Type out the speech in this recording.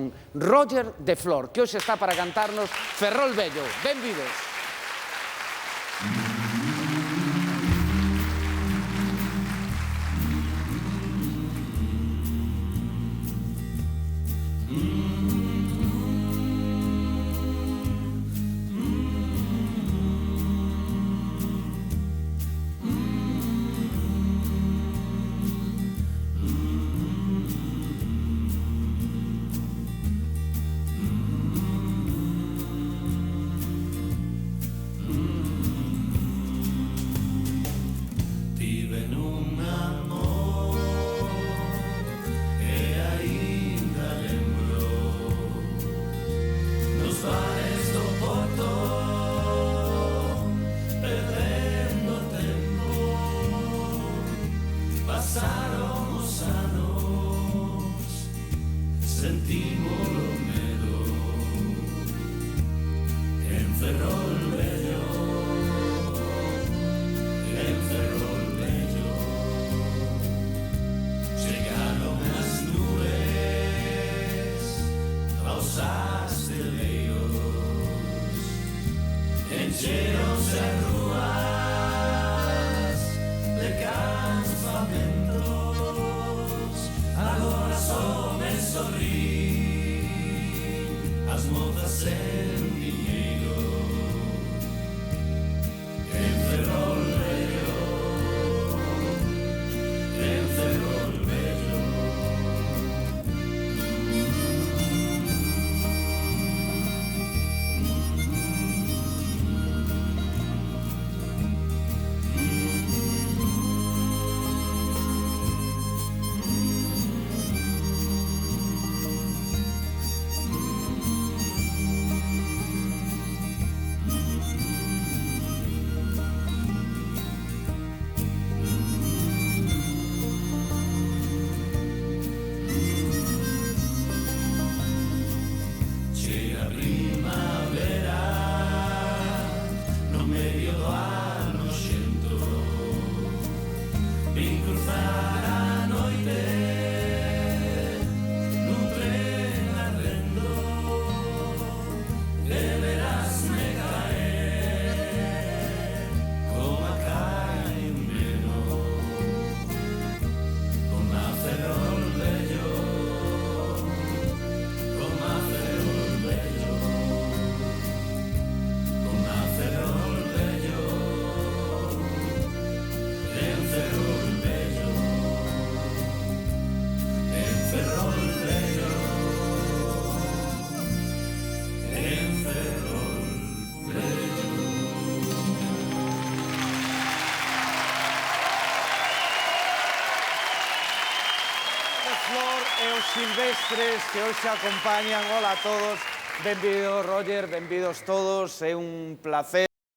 con Roger de Flor, que hoxe está para cantarnos Ferrol Vello. Benvidos. Pasaron os anos, sentimos o medo en Ferrol Vello, en Ferrol Vello. Chegaron as nubes aos asteleiros, encheronse as rúas de campamentos. Agora só me sorrín as mozas sen diñeiro en Ferrol Vello, en Ferrol Vello. Vin cruzar a noite nun tren arrendo e verásme caer como a caimeno como a Ferrol Vello, como a Ferrol Vello, como a Ferrol Vello, en Ferrol Vello, en Ferrol Vello, en Ferrol Vello. De Flor e os silvestres que hoxe acompañan. Ola a todos. Benvido, Roger, benvidos todos. É un placer.